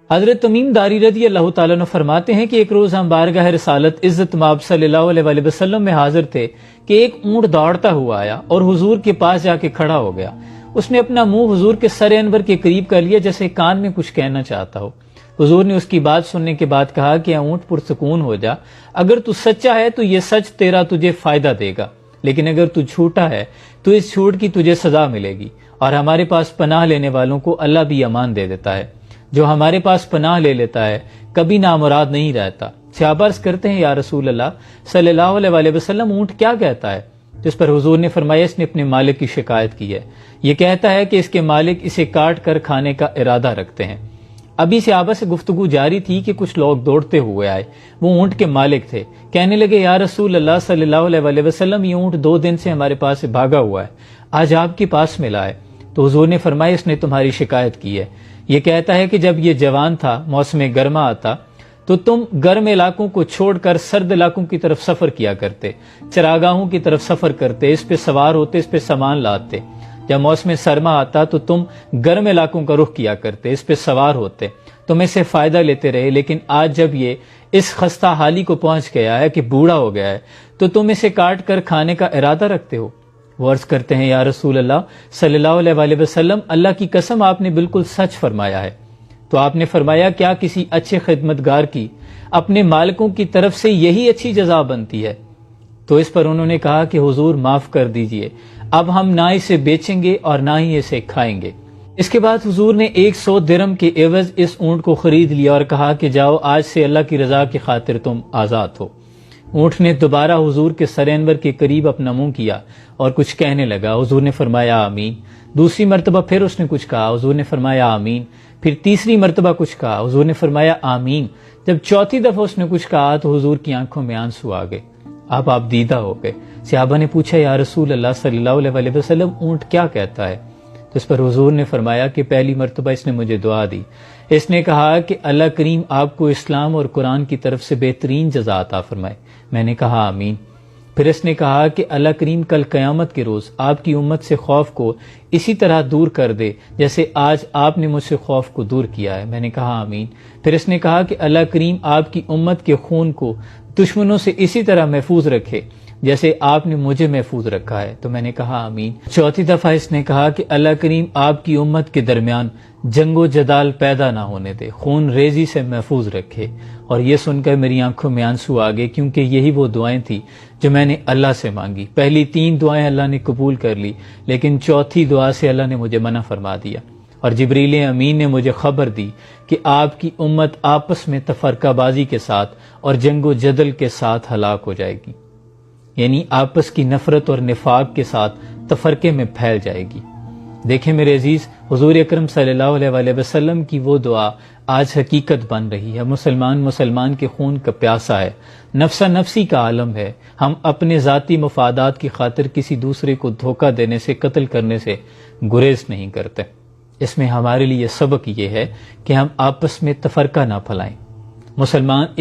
حضرت تمیم داری رضی اللہ تعالیٰ عنہ فرماتے ہیں کہ ایک روز ہم بارگاہ رسالت عزت مآب صلی اللہ علیہ وسلم میں حاضر تھے کہ ایک اونٹ دوڑتا ہوا آیا اور حضور کے پاس جا کے کھڑا ہو گیا۔ اس نے اپنا منہ حضور کے سر انور کے قریب کر لیا جیسے کان میں کچھ کہنا چاہتا ہو۔ حضور نے اس کی بات سننے کے بعد کہا کہ اونٹ پرسکون ہو جا، اگر تو سچا ہے تو یہ سچ تیرا تجھے فائدہ دے گا، لیکن اگر تو جھوٹا ہے تو اس جھوٹ کی تجھے سزا ملے گی، اور ہمارے پاس پناہ لینے والوں کو اللہ بھی امان دے دیتا ہے۔ جو ہمارے پاس پناہ لے لیتا ہے کبھی نامراد نہیں رہتا۔ صحابہ عرض کرتے ہیں یا رسول اللہ صلی اللہ علیہ وسلم اونٹ کیا کہتا ہے؟ جس پر حضور نے فرمایا اس نے اپنے مالک کی شکایت کی ہے، یہ کہتا ہے کہ اس کے مالک اسے کاٹ کر کھانے کا ارادہ رکھتے ہیں۔ ابھی صحابہ سے گفتگو جاری تھی کہ کچھ لوگ دوڑتے ہوئے آئے، وہ اونٹ کے مالک تھے۔ کہنے لگے یا رسول اللہ صلی اللہ علیہ وسلم یہ اونٹ 2 دن سے ہمارے پاس سے بھاگا ہوا ہے، آج آپ کے پاس ملا ہے۔ تو حضور نے فرمایا اس نے تمہاری شکایت کی ہے، یہ کہتا ہے کہ جب یہ جوان تھا موسم گرما آتا تو تم گرم علاقوں کو چھوڑ کر سرد علاقوں کی طرف سفر کیا کرتے، چراگاہوں کی طرف سفر کرتے، اس پہ سوار ہوتے، اس پہ سامان لاتے۔ جب موسم سرما آتا تو تم گرم علاقوں کا رخ کیا کرتے، اس پہ سوار ہوتے، تم اس سے فائدہ لیتے رہے، لیکن آج جب یہ اس خستہ حالی کو پہنچ گیا ہے کہ بوڑھا ہو گیا ہے تو تم اسے کاٹ کر کھانے کا ارادہ رکھتے ہو۔ وہ عرض کرتے ہیں یا رسول اللہ صلی اللہ علیہ وسلم اللہ کی قسم آپ نے بالکل سچ فرمایا ہے۔ تو آپ نے فرمایا کیا کسی اچھے خدمتگار کی اپنے مالکوں کی طرف سے یہی اچھی جزا بنتی ہے؟ تو اس پر انہوں نے کہا کہ حضور معاف کر دیجئے، اب ہم نہ اسے بیچیں گے اور نہ ہی اسے کھائیں گے۔ اس کے بعد حضور نے 100 درہم کے عوض اس اونٹ کو خرید لیا اور کہا کہ جاؤ آج سے اللہ کی رضا کی خاطر تم آزاد ہو۔ اونٹ نے دوبارہ حضور کے سر انور کے قریب اپنا منہ کیا اور کچھ کہنے لگا، حضور نے فرمایا آمین۔ دوسری مرتبہ پھر اس نے کچھ کہا، حضور نے فرمایا آمین۔ پھر تیسری مرتبہ کچھ کہا، حضور نے فرمایا آمین۔ جب چوتھی دفعہ اس نے کچھ کہا تو حضور کی آنکھوں میں آنسو آ گئے، آپ دیدہ ہو گئے۔ صحابہ نے پوچھا یا رسول اللہ صلی اللہ علیہ وسلم اونٹ کیا کہتا ہے؟ تو اس پر حضور نے فرمایا کہ پہلی مرتبہ اس نے مجھے دعا دی، اس نے کہا کہ اللہ کریم آپ کو اسلام اور قرآن کی طرف سے بہترین جزا عطا فرمائے۔ میں نے کہا آمین۔ پھر اس نے کہا کہ اللہ کریم کل قیامت کے روز آپ کی امت سے خوف کو اسی طرح دور کر دے جیسے آج آپ نے مجھ سے خوف کو دور کیا ہے۔ میں نے کہا آمین۔ پھر اس نے کہا کہ اللہ کریم آپ کی امت کے خون کو دشمنوں سے اسی طرح محفوظ رکھے جیسے آپ نے مجھے محفوظ رکھا ہے۔ تو میں نے کہا آمین۔ چوتھی دفعہ اس نے کہا کہ اللہ کریم آپ کی امت کے درمیان جنگ و جدال پیدا نہ ہونے دے، خون ریزی سے محفوظ رکھے۔ اور یہ سن کر میری آنکھوں میں آنسو آ گئے، کیونکہ یہی وہ دعائیں تھیں جو میں نے اللہ سے مانگی۔ پہلی 3 دعائیں اللہ نے قبول کر لی، لیکن چوتھی دعا سے اللہ نے مجھے منع فرما دیا، اور جبریل امین نے مجھے خبر دی کہ آپ کی امت آپس میں تفرقہ بازی کے ساتھ اور جنگ و جدل کے ساتھ ہلاک ہو جائے گی، یعنی آپس کی نفرت اور نفاق کے ساتھ تفرقے میں پھیل جائے گی۔ دیکھیں میرے عزیز، حضور اکرم صلی اللہ علیہ وسلم کی وہ دعا آج حقیقت بن رہی ہے۔ مسلمان کے خون کا پیاسا ہے، نفسا نفسی کا عالم ہے۔ ہم اپنے ذاتی مفادات کی خاطر کسی دوسرے کو دھوکہ دینے سے، قتل کرنے سے گریز نہیں کرتے۔ اس میں ہمارے لیے سبق یہ ہے کہ ہم آپس میں تفرقہ نہ پھیلائیں۔ مسلمان